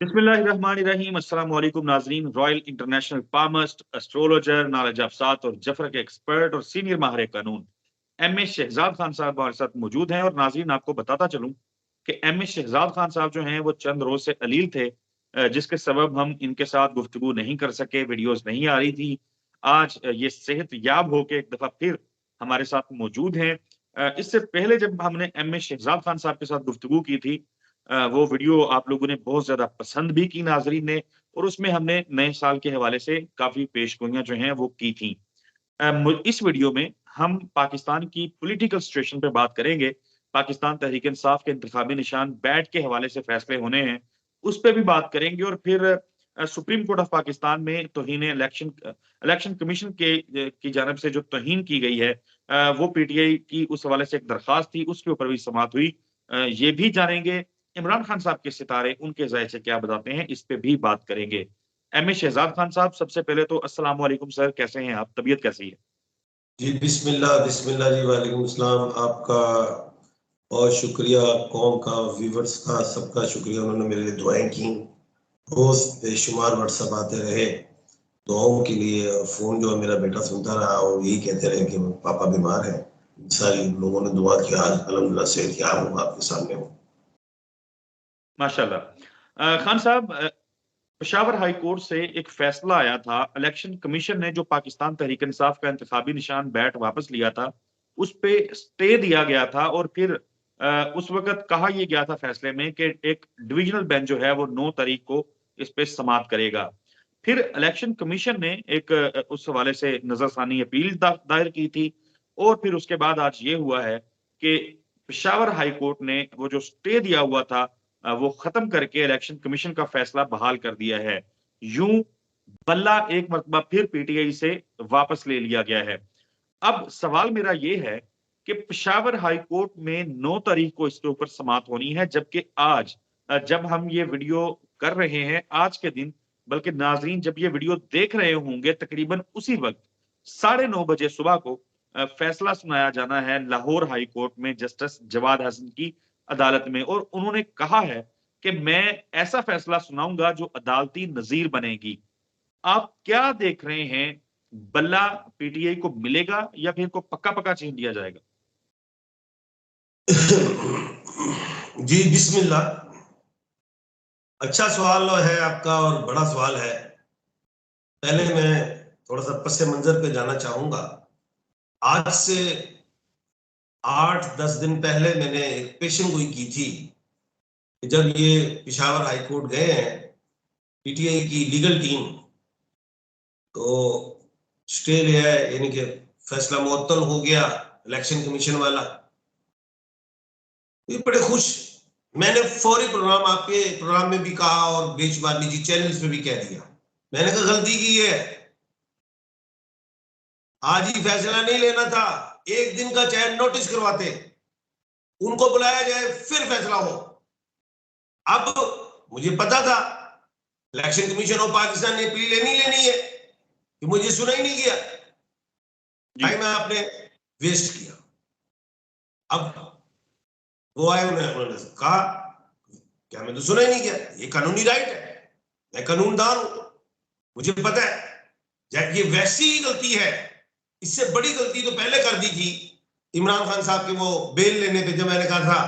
बिस्मिल्लाहिर्रहमानिर्रहीम। अस्सलाम वालेकुम नाजरीन। रॉयल इंटरनेशनल पामस्ट, एस्ट्रोलॉजर, नॉलेज अफसात और जफर के एक्सपर्ट और सीनियर माहिर कानून एम ए शहजाद खान साहब हमारे साथ मौजूद हैं। और नाजरीन आपको बताता चलूं कि एम ए शहजाद खान साहब जो हैं वो चंद रोज से अलील थे, जिसके सबब हम इनके साथ गुफ्तगू नहीं कर सके, वीडियोस नहीं आ रही थी। आज ये सेहत याब होके एक दफा फिर हमारे साथ मौजूद हैं। इससे पहले जब हमने एम ए शहजाद खान साहब के साथ गुफ्तगू की थी, वो वीडियो आप लोगों ने बहुत ज्यादा पसंद भी की नाजरीन ने, और उसमें हमने नए साल के हवाले से काफी पेशगोइयां जो हैं वो की थी। इस वीडियो में हम पाकिस्तान की पॉलिटिकल सिचुएशन पे बात करेंगे। पाकिस्तान तहरीक इंसाफ के इंतखाबी निशान बैट के हवाले से फैसले होने हैं, उस पे भी बात करेंगे। और फिर सुप्रीम कोर्ट ऑफ पाकिस्तान में तौहीन इलेक्शन कमीशन की जानब से जो तौहीन की गई है, वो पीटीआई की उस हवाले से एक दरखास्त थी, उसके ऊपर भी समाअत हुई। ये भी जानेंगे इमरान खान साहब के सितारे उनके ज़ायसे क्या बताते हैं, इस पे भी बात करेंगे। एम ए शहजाद खान साहब, सबसे पहले तो अस्सलाम वालेकुम सर, कैसे हैं आप? तबीयत कैसी है? जी बिस्मिल्लाह बिस्मिल्लाह जी, वालेकुम सलाम। आपका बहुत शुक्रिया, कौम का, व्यूवर्स का, सबका शुक्रिया। उन्होंने मेरे लिए दुआएं की, रोज बेशुमार व्हाट्सएप आते रहे दुआओं के लिए। फोन जो है मेरा बेटा सुनता रहा और यही कहते रहे कि पापा बीमार है। सारी लोगों ने दुआ किया, आज अल्हम्दुलिल्लाह सेहतयाब हूँ, आपके सामने हूँ। माशाल्लाह। खान साहब, पेशावर हाई कोर्ट से एक फैसला आया था। इलेक्शन कमीशन ने जो पाकिस्तान तहरीक इंसाफ का इंतखाबी निशान बैट वापस लिया था, उस पे स्टे दिया गया था। और फिर उस वक्त कहा यह गया था फैसले में कि एक डिविजनल बेंच जो है वो 9 तारीख को इस पे समाअत करेगा। फिर इलेक्शन कमीशन ने एक उस हवाले से नजरसानी अपील दायर की थी। और फिर उसके बाद आज ये हुआ है कि पेशावर हाई कोर्ट ने वो जो स्टे दिया हुआ था, वो खत्म करके इलेक्शन कमीशन का फैसला बहाल कर दिया है। यूं बल्ला एक मरतबा फिर पीटीआई से वापस ले लिया गया है। अब सवाल मेरा ये है कि पेशावर हाई कोर्ट में 9 तारीख को इसके ऊपर समाअत होनी है, जबकि आज जब हम ये वीडियो कर रहे हैं आज के दिन, बल्कि नाजरीन जब ये वीडियो देख रहे होंगे तकरीबन उसी वक्त 9:30 बजे सुबह को फैसला सुनाया जाना है लाहौर हाई कोर्ट में जस्टिस जवाद हसन की अदालत में। और उन्होंने कहा है कि मैं ऐसा फैसला सुनाऊंगा जो अदालती नजीर बनेगी। आप क्या देख रहे हैं? बल्ला पीटीआई को मिलेगा या फिर को पक्का पक्का छीन दिया जाएगा? जी बिस्मिल्लाह, अच्छा सवाल है आपका और बड़ा सवाल है। पहले मैं थोड़ा सा पस मंजर पे जाना चाहूंगा। आज से 8-10 दिन पहले मैंने एक पेशन गोई की थी। जब ये पेशावर हाई कोर्ट गए हैं पीटीआई की लीगल टीम, तो स्टे लिया है, यानी कि फैसला मुअत्तल हो गया इलेक्शन कमीशन वाला। ये बड़े खुश। मैंने फौरी प्रोग्राम, आपके प्रोग्राम में भी कहा और बेशुमार निजी चैनल्स पे भी कह दिया, मैंने कहा गलती की है, आज ही फैसला नहीं लेना था, एक दिन का चाहे नोटिस करवाते, उनको बुलाया जाए फिर फैसला हो। अब मुझे पता था इलेक्शन कमीशन ऑफ पाकिस्तान ने अपील लेनी है, कि मुझे सुना ही नहीं किया, टाइम आपने वेस्ट किया। अब वो आए, उन्होंने कहा क्या मैं तो सुना ही नहीं किया, ये कानूनी राइट है, मैं कानूनदान हूं, मुझे पता है। जब ये वैसी ही गलती है, इससे बड़ी गलती तो पहले कर दी थी इमरान खान साहब के वो बेल लेने पे। जब मैंने कहा था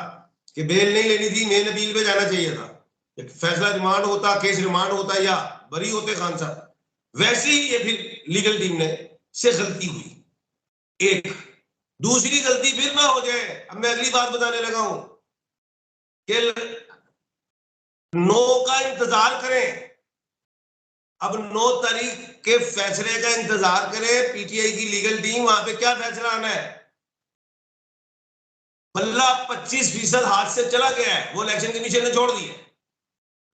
कि बेल नहीं लेनी थी, मेन अपील पे जाना चाहिए था, फैसला रिमांड होता, केस रिमांड होता या बरी होते खान साहब। वैसे ही ये फिर लीगल टीम ने से गलती हुई। एक दूसरी गलती फिर ना हो जाए, अब मैं अगली बात बताने लगा हूं कि 9 का इंतजार करें। अब 9 तारीख के फैसले का इंतजार करें, पीटीआई की लीगल टीम, वहां पे क्या फैसला आना है। बल्ला 25% हाथ से चला गया है, वो इलेक्शन कमीशन ने छोड़ दिया।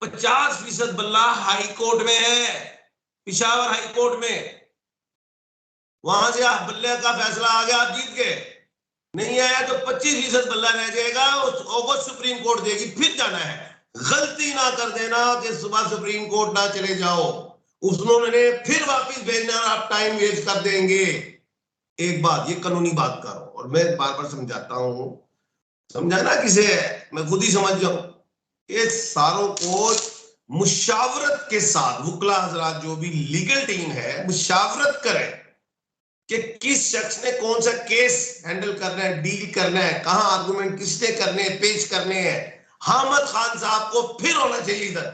50% बल्ला हाई कोर्ट में है, पेशावर हाई कोर्ट में। वहां से आप बल्ले का फैसला आ गया, आप जीत गए। नहीं आया तो 25% बल्ला रह जाएगा, वो सुप्रीम कोर्ट देगी, फिर जाना है। गलती ना कर देना कि सुबह सुप्रीम कोर्ट ना चले जाओ, उसने फिर वापस भेजना, आप टाइम वेस्ट कर देंगे। एक बात, ये कानूनी बात करो, और मैं बार बार समझाता हूं, समझाना किसे है, मैं खुद ही समझ जाऊं। ये सारों को मुशावरत के साथ वुकला हजरात जो भी लीगल टीम है मुशावरत करे कि किस शख्स ने कौन सा केस हैंडल करना है, डील करना है, कहां आर्गुमेंट किसने करने हैं, पेश करने हैं। हामिद खान साहब को फिर होना चाहिए इधर,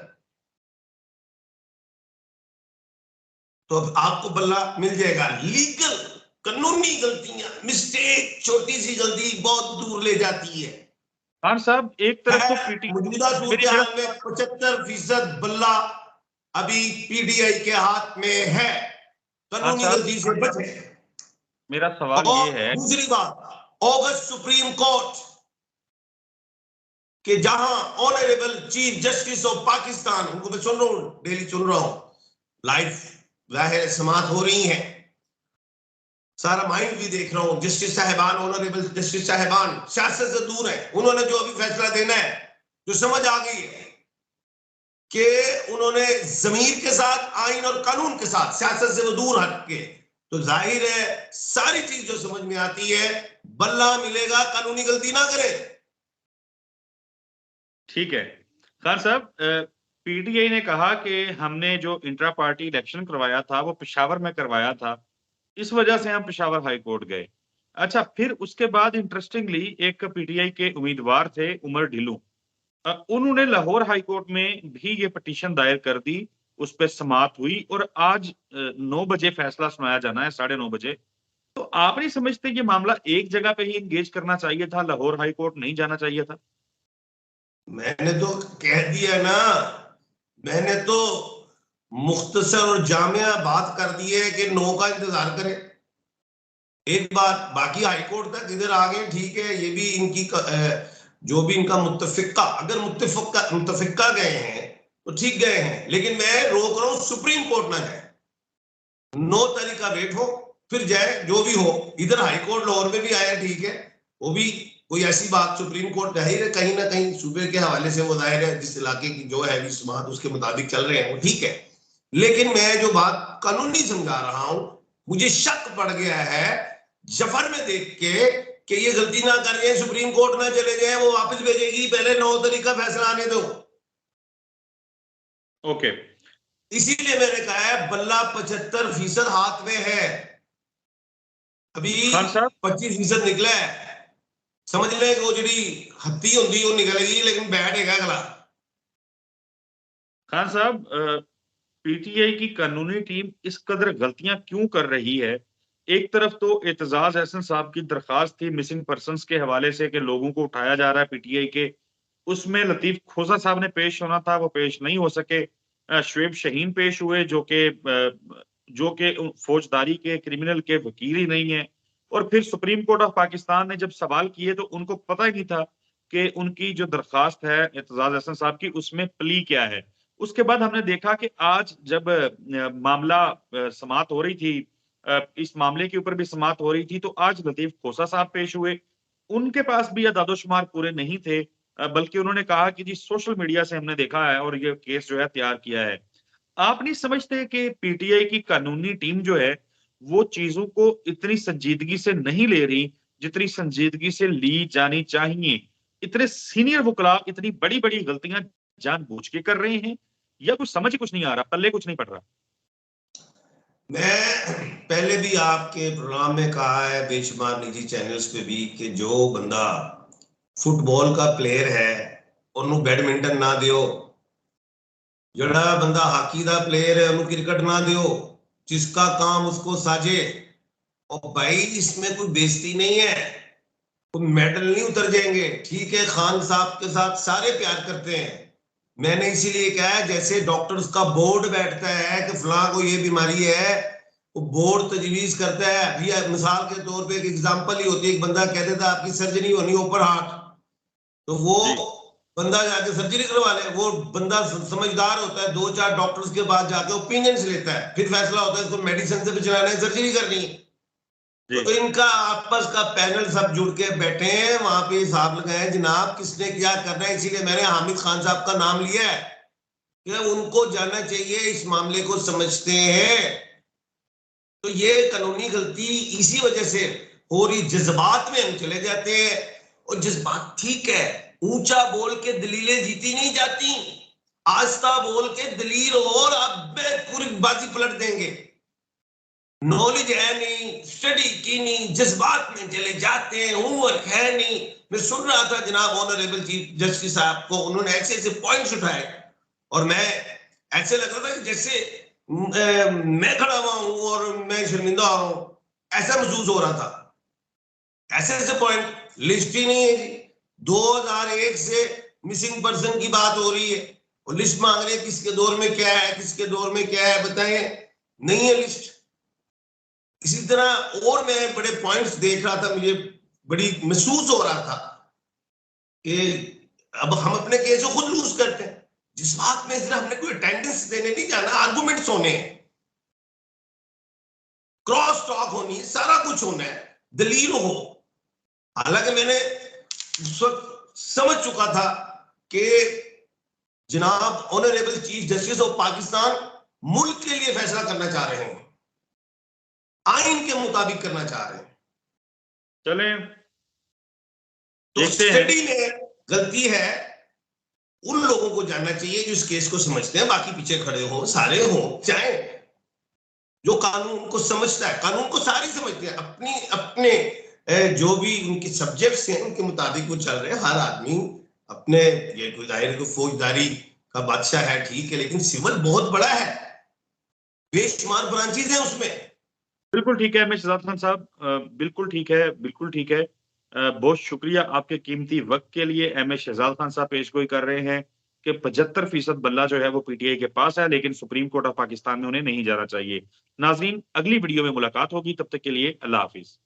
तो अब आपको बल्ला मिल जाएगा। लीगल कानूनी गलतियां, मिस्टेक, छोटी सी गलती बहुत दूर ले जाती है। खान साहब एक तरफ तो मौजूदा सूरत हाल में 75% बल्ला अभी पीटीआई के हाथ में है, कानूनी गलती से बचे। मेरा सवाल ये है, दूसरी बात, अगस्त सुप्रीम कोर्ट के जहां honourable chief justice of Pakistan, उनको मैं सुन रहा हूं, डेली सुन रहा हूं, लाइव जाहिर समात हो रही है, सारा माइंड भी देख रहा हूं। जस्टिस साहिबान, ऑनरेबल जस्टिस साहिबान सियासत से दूर है, उन्होंने जो अभी फैसला देना है, जो समझ आ गई है कि उन्होंने जमीर के साथ, आइन और कानून के साथ, सियासत से वो दूर हट के, तो जाहिर है सारी चीज जो समझ में आती है, बल्ला मिलेगा, कानूनी गलती ना करे। ठीक है खान साहब, पीटीआई ने कहा कि हमने जो इंट्रा पार्टी इलेक्शन करवाया था वो पेशावर में करवाया था, इस वजह से हम पेशावर हाई कोर्ट गए। अच्छा, फिर उसके बाद इंटरेस्टिंगली एक पीटीआई के उम्मीदवार थे उमर ढिल्लों, उन्होंने लाहौर हाई कोर्ट में भी ये पिटीशन दायर कर दी, उस पर समाअत हुई और आज 9 बजे फैसला सुनाया जाना है, 9:30 बजे। तो आप नहीं समझते ये मामला एक जगह पे ही एंगेज करना चाहिए था, लाहौर हाई कोर्ट नहीं जाना चाहिए था? मैंने तो कह दिया ना, मैंने तो मुख्तसर और जामिया बात कर दी है कि 9 का इंतजार करें। एक बात बाकी हाईकोर्ट तक इधर आ गए, ठीक है, ये भी इनकी जो भी इनका मुत्तफिका, अगर मुत्तफिका गए हैं तो ठीक गए हैं, लेकिन मैं रोक रहा हूं सुप्रीम कोर्ट ना जाए, 9 तारीख का वेट हो फिर जाए, जो भी हो। इधर हाईकोर्ट लाहौर में भी आया, ठीक है, वो भी कोई ऐसी बात, सुप्रीम कोर्ट जाहिर है कहीं ना कहीं सूबे के हवाले से वो जाहिर है जिस इलाके की जो है समात उसके मुताबिक चल रहे हैं, वो ठीक है। लेकिन मैं जो बात कानूनी समझा रहा हूं, मुझे शक पड़ गया है जफर में देख के कि ये गलती ना कर जाए, सुप्रीम कोर्ट में चले जाए, वो वापस भेजेगी, पहले 9 तारीख का फैसला आने दो। ओके, इसीलिए मैंने कहा है बल्ला 75% हाथ में है, अभी 25% निकला है। समझ ले वो जी हत्ती होंगी वो निकल गई, लेकिन बैठ है अगला। खान साहब, पीटीआई की कानूनी टीम इस कदर गलतियां क्यों कर रही है? एक तरफ तो एतजाज अहसन साहब की दरखास्त थी मिसिंग पर्संस के हवाले से कि लोगों को उठाया जा रहा है पीटीआई के, उसमें लतीफ खोसा साहब ने पेश होना था, वो पेश नहीं हो सके। शुएब शहीन पेश हुए जो कि फौजदारी के, क्रिमिनल के वकील ही नहीं है। और फिर सुप्रीम कोर्ट ऑफ पाकिस्तान ने जब सवाल किए तो उनको पता ही नहीं था कि उनकी जो दरखास्त है एतजाज अहसन साहब की उसमें प्ली क्या है। उसके बाद हमने देखा कि आज जब मामला समाअत हो रही थी, इस मामले के ऊपर भी समाअत हो रही थी, तो आज लतीफ खोसा साहब पेश हुए, उनके पास भी दादोशुमार पूरे नहीं थे, बल्कि उन्होंने कहा कि जी सोशल मीडिया से हमने देखा है और ये केस जो है तैयार किया है। आप नहीं समझते कि पीटीआई की कानूनी टीम जो है वो चीजों को इतनी संजीदगी से नहीं ले रही जितनी संजीदगी से ली जानी चाहिए? इतने सीनियर वकला इतनी बड़ी बड़ी गलतियां जानबूझ के कर रहे हैं या कुछ समझ ही कुछ नहीं आ रहा, पल्ले कुछ नहीं पड़ रहा? मैं पहले भी आपके प्रोग्राम में कहा है, बेशुमार निजी चैनल्स पे भी, कि जो बंदा फुटबॉल का प्लेयर है उन्होंने बैडमिंटन ना दियो, जड़ा बंदा हाकी का प्लेयर है उन्होंने क्रिकेट ना दियो, जिसका काम उसको साजे। और भाई इसमें कोई बेइज्जती नहीं है, कोई मेडल नहीं उतर जाएंगे, ठीक है, खान साहब के साथ सारे प्यार करते हैं। मैंने इसीलिए कहा है, जैसे डॉक्टर्स का बोर्ड बैठता है कि फलां को ये बीमारी है, वो बोर्ड तजवीज करता है। ये मिसाल के तौर पे एक एग्जांपल ही होती है, एक बंदा कह देता है आपकी सर्जरी होनी ऊपर हार्ट, तो वो बंदा जाके सर्जरी करवा ले, वो बंदा समझदार होता है, 2-4 डॉक्टर्स के पास जाके ओपिनियंस लेता है, फिर फैसला होता है इसको मेडिसिन से बचाना है, सर्जरी करनी है। तो इनका आपस का पैनल सब जुड़ के बैठे हैं, वहां पे हिसाब लगाए जनाब किसने क्या करना है। इसीलिए मैंने हामिद खान साहब का नाम लिया है कि उनको जाना चाहिए, इस मामले को समझते हैं। तो ये कानूनी गलती इसी वजह से हो रही, जज्बात में हम चले जाते हैं, और जज्बात ठीक है, ऊंचा बोल के दलीलें जीती नहीं जाती, आस्था बोल के दलील और अब मैं पूरी बाजी पलट देंगे। नॉलेज है नहीं, स्टडी की नहीं, जज्बात में चले जाते हैं, होमवर्क है नहीं। मैं सुन रहा था जनाब ऑनरेबल चीफ जस्टिस साहब को, उन्होंने ऐसे ऐसे पॉइंट्स उठाए और मैं ऐसे लग रहा था कि जैसे मैं खड़ा हुआ हूं और मैं शर्मिंदा हो रहा हूं, ऐसा महसूस हो रहा था। ऐसे ऐसे पॉइंट लिस्ट ही नहीं है जी। 2001 से मिसिंग पर्सन की बात हो रही है और लिस्ट मांग रहे हैं, किसके दौर में क्या है, किसके दौर में क्या है, बताएं, नहीं है लिस्ट। इसी तरह और मैं बड़े पॉइंट्स देख रहा था, मुझे बड़ी महसूस हो रहा था कि अब हम अपने केस को खुद लूज करते हैं। जिस बात में सिर्फ हमने कोई अटेंडेंस देने नहीं जाना, आर्गुमेंट्स होने हैं, क्रॉस टॉक होनी है, सारा कुछ होना है, दलील हो। हालांकि मैंने उस वक्त समझ चुका था कि जनाब honourable chief justice of Pakistan मुल्क के लिए फैसला करना चाह रहे हैं, आइन के मुताबिक करना चाह रहे हैं। चलें तो देखते हैं। स्टडी में गलती है, उन लोगों को जानना चाहिए जो इस केस को समझते हैं, बाकी पीछे खड़े हों, सारे हों, चाहे जो कानून को समझता है, कानून को सारे समझते हैं, अपनी अपने जो भी उनके सब्जेक्ट्स हैं उनके मुताबिक वो चल रहे हैं। हर आदमी अपने, ये कोई जाहिर को फौजदारी का बादशाह है, ठीक है, लेकिन सिविल बहुत बड़ा है, बेशुमार ब्रांचेस हैं उसमें। बिल्कुल ठीक है एम एच शहजाद खान साहब, बिल्कुल ठीक है, बिल्कुल ठीक है। बहुत शुक्रिया आपके कीमती वक्त के लिए। एम एच शहजाद खान साहब पेशगोई कर रहे हैं कि 75% बल्ला जो है वो पीटीआई के पास है, लेकिन सुप्रीम कोर्ट ऑफ पाकिस्तान में उन्हें नहीं जाना चाहिए। नाजरीन, अगली वीडियो में मुलाकात होगी, तब तक के लिए अल्लाह हाफिज।